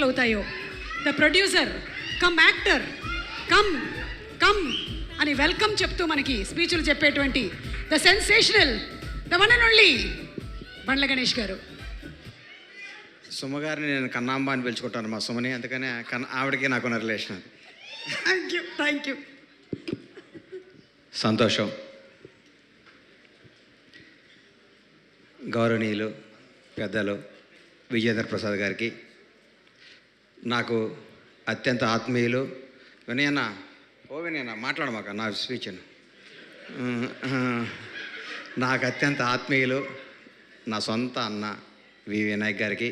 థియేటర్లు అవుతాయో, the producer cum actor cum cum అని వెల్కమ్ చెప్తూ మనకి స్పీచ్లు చెప్పేటువంటి the sensational, the one and only Bandla Ganesh garu. సుమగారిని నేను కన్నాంబ అని పిలుచుకుంటాను, మా సుమని, అందుకనే ఆవిడకి నాకున్న రిలేషన్. Thank you. సంతోషం. గౌరవనీయులు పెద్దలు విజయేంద్ర ప్రసాద్ గారికి, నాకు అత్యంత ఆత్మీయులు వినయన్న, వినయన్న మాట్లాడమాక నా స్పీచ్ను, నాకు అత్యంత ఆత్మీయులు నా సొంత అన్న వి వినాయక్ గారికి,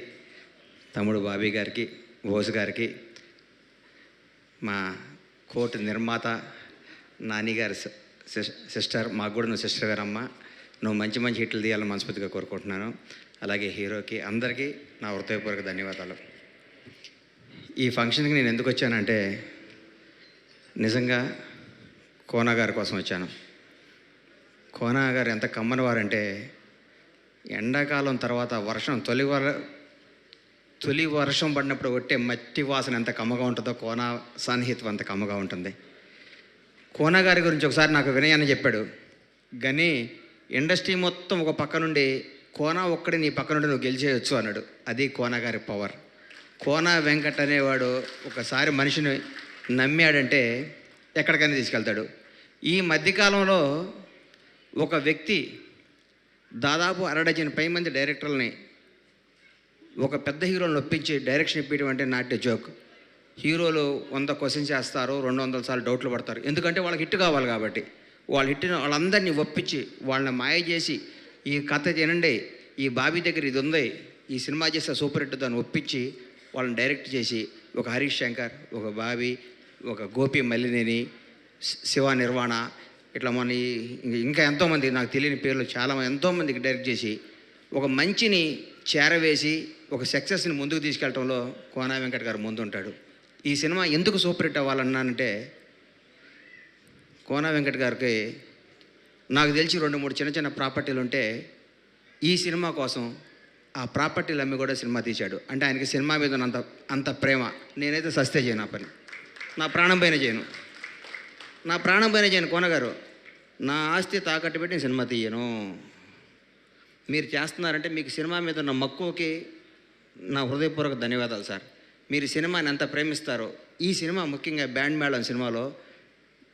తమ్ముడు బాబీ గారికి, బోస్ గారికి, మా కోర్టు నిర్మాత నానిగారి సిస్టర్, మాకు కూడా నువ్వు సిస్టర్ గారమ్మ, నువ్వు మంచి మంచి హిట్లు తీయాలని మనస్ఫూర్తిగా కోరుకుంటున్నాను. అలాగే హీరోకి అందరికీ నా హృదయపూర్వక ధన్యవాదాలు. ఈ ఫంక్షన్కి నేను ఎందుకు వచ్చానంటే నిజంగా కోనా గారి కోసం వచ్చాను. కోనా గారు ఎంత కమ్మని వారంటే, ఎండాకాలం తర్వాత వర్షం తొలి వర్షం పడినప్పుడు కొట్టే మట్టి వాసన ఎంత కమ్మగా ఉంటుందో కోనా సాన్నిహిత్యం అంత కమ్మగా ఉంటుంది. కోనా గారి గురించి ఒకసారి నాకు వినయాన్ని చెప్పాడు, గని ఇండస్ట్రీ మొత్తం ఒక పక్క నుండి కోనా ఒక్కడి నీ పక్క నుండి నువ్వు గెలిచేయచ్చు అన్నాడు. అది కోనా గారి పవర్. కోనా వెంకట్ అనేవాడు ఒకసారి మనిషిని నమ్మాడంటే ఎక్కడికైనా తీసుకెళ్తాడు. ఈ మధ్యకాలంలో ఒక వ్యక్తి దాదాపు 60 పై మంది డైరెక్టర్లని ఒక పెద్ద హీరోలను ఒప్పించి డైరెక్షన్ ఇప్పించడం అంటే నాట్ ఏ జోక్. హీరోలు 100 క్వశ్చన్స్ చేస్తారు, 200 సార్లు డౌట్లు పడతారు, ఎందుకంటే వాళ్ళకి హిట్ కావాలి కాబట్టి. వాళ్ళందరినీ ఒప్పించి వాళ్ళని మాయ చేసి, ఈ కథ తినండి, ఈ బాబీ దగ్గర ఇది ఉంది, ఈ సినిమా చేస్తే సూపర్ హిట్ దాన్ని ఒప్పించి వాళ్ళని డైరెక్ట్ చేసి, ఒక హరీష్ శంకర్, ఒక బాబీ, ఒక గోపి మల్లినేని, శివ నిర్వాణ, ఇట్లా మన ఇంకా ఎంతోమంది నాకు తెలియని పేర్లు చాలామంది ఎంతోమందికి డైరెక్ట్ చేసి ఒక మంచిని చేరవేసి ఒక సక్సెస్ని ముందుకు తీసుకెళ్ళటంలో కోనా వెంకట్ గారు ముందుంటాడు. ఈ సినిమా ఎందుకు సూపర్ హిట్ అవ్వాలన్నానంటే, కోనా వెంకట్ గారికి నాకు తెలిసి 2-3 చిన్న చిన్న ప్రాపర్టీలు ఉంటే ఈ సినిమా కోసం ఆ ప్రాపర్టీలు అమ్మి కూడా సినిమా తీశాడు. అంటే ఆయనకి సినిమా మీద అంత ప్రేమ. నేనైతే సస్తే చేయను, ఆ పని నా ప్రాణం పైన చేయను. కోన గారు, నా ఆస్తి తాకట్టు పెట్టి నేను సినిమా తీయను. మీరు చేస్తున్నారంటే మీకు సినిమా మీద ఉన్న మక్కువకి నా హృదయపూర్వక ధన్యవాదాలు సార్. మీరు సినిమాని ఎంత ప్రేమిస్తారో, ఈ సినిమా ముఖ్యంగా బ్యాండ్ మేళం సినిమాలో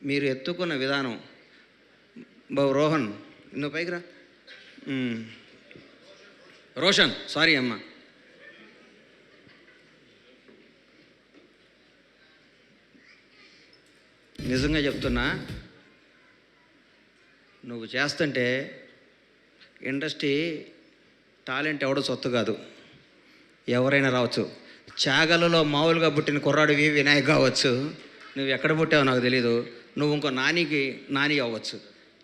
మీరు ఎత్తుకున్న విధానం. రోహన్, నువ్వు పైకి రా. రోషన్, సారీ అమ్మ. నిజంగా చెప్తున్నా, నువ్వు చేస్తుంటే ఇండస్ట్రీ టాలెంట్ ఎవడో సొత్తు కాదు, ఎవరైనా రావచ్చు. చాగలలో మామూలుగా పుట్టిన కుర్రాడు వి వినాయక్ కావచ్చు, నువ్వు ఎక్కడ పుట్టావో నాకు తెలీదు, నువ్వు ఇంకో నాని అవ్వచ్చు.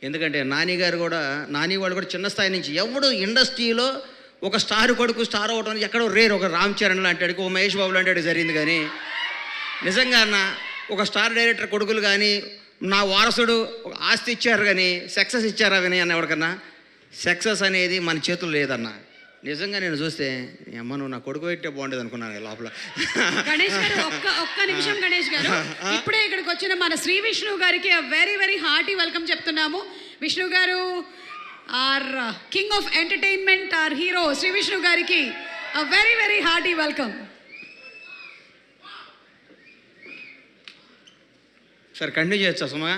ఎందుకంటే నాని వాళ్ళు కూడా చిన్న స్థాయి నుంచి, ఎవడు ఇండస్ట్రీలో ఒక స్టార్ కొడుకు స్టార్ అవ్వడం ఎక్కడో రేరు. ఒక రామ్ చరణ్ లాంటి, ఒక మహేష్ బాబు లాంటి జరిగింది. కానీ నిజంగా ఒక స్టార్ డైరెక్టర్ కొడుకులు కానీ, నా వారసుడు ఒక ఆస్తి ఇచ్చారు కానీ సక్సెస్ ఇచ్చారా విని అన్న ఎవరికన్నా? సక్సెస్ అనేది మన చేతులు లేదన్న. నిజంగా నేను చూస్తే అమ్మ నువ్వు నా కొడుకు పెట్టే బాగుండేది అనుకున్నాను లోపల. గణేష్ గారు, ఒక్క నిమిషం గణేష్ గారు, ఇప్పుడే ఇక్కడికి వచ్చిన మన శ్రీ విష్ణు గారికి వెరీ వెరీ హార్టీ వెల్కమ్ చెప్తున్నాము. Vishnu garu, our king of entertainment, our hero Sri Vishnu గారికి very very hearty welcome. Sir continue చేయొచ్చా సుమా?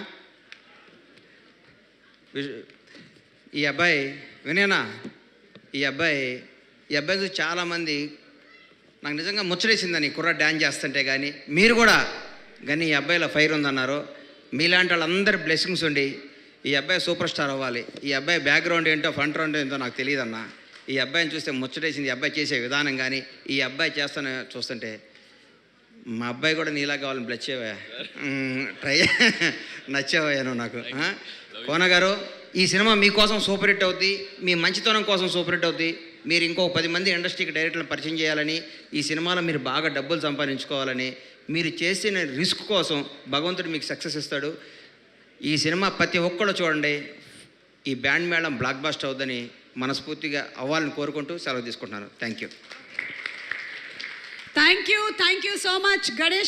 ఈ అబ్బాయి వినేనా, ఈ అబ్బాయి చూసి చాలామంది నాకు నిజంగా ముచ్చటేసిందని కుర్ర డ్యాన్స్ చేస్తుంటే. కానీ మీరు కూడా కానీ ఈ అబ్బాయిలో ఫైర్ ఉందన్నారు. మీలాంటి వాళ్ళందరి బ్లెస్సింగ్స్ ఉండి ఈ అబ్బాయి సూపర్ స్టార్ అవ్వాలి. ఈ అబ్బాయి బ్యాక్గ్రౌండ్ ఏంటో ఫ్రంట్ రౌండ్ ఏంటో నాకు తెలియదన్న. ఈ అబ్బాయిని చూస్తే ముచ్చటేసింది. ఈ అబ్బాయి చేసే విధానం కానీ, ఈ అబ్బాయి చూస్తుంటే మా అబ్బాయి కూడా నీలా కావాలని బ్లెచ్చేవా నచ్చేవాను నాకు. కోన గారు, ఈ సినిమా మీకోసం సూపర్ హిట్ అవుద్ది, మీ మంచితనం కోసం సూపర్ హిట్ అవుద్ది. మీరు ఇంకో 10 మంది ఇండస్ట్రీకి డైరెక్టర్లను పరిచయం చేయాలని, ఈ సినిమాలో మీరు బాగా డబ్బులు సంపాదించుకోవాలని, మీరు చేసిన రిస్క్ కోసం భగవంతుడు మీకు సక్సెస్ ఇస్తాడు. ఈ సినిమా ప్రతి ఒక్కళ్ళు చూడండి. ఈ బ్యాండ్ మేళం బ్లాక్ బస్టర్ అవుద్దని మనస్ఫూర్తిగా అవ్వాలని కోరుకుంటూ సెలవు తీసుకుంటున్నాను. Thank you. Thank you so much Ganesh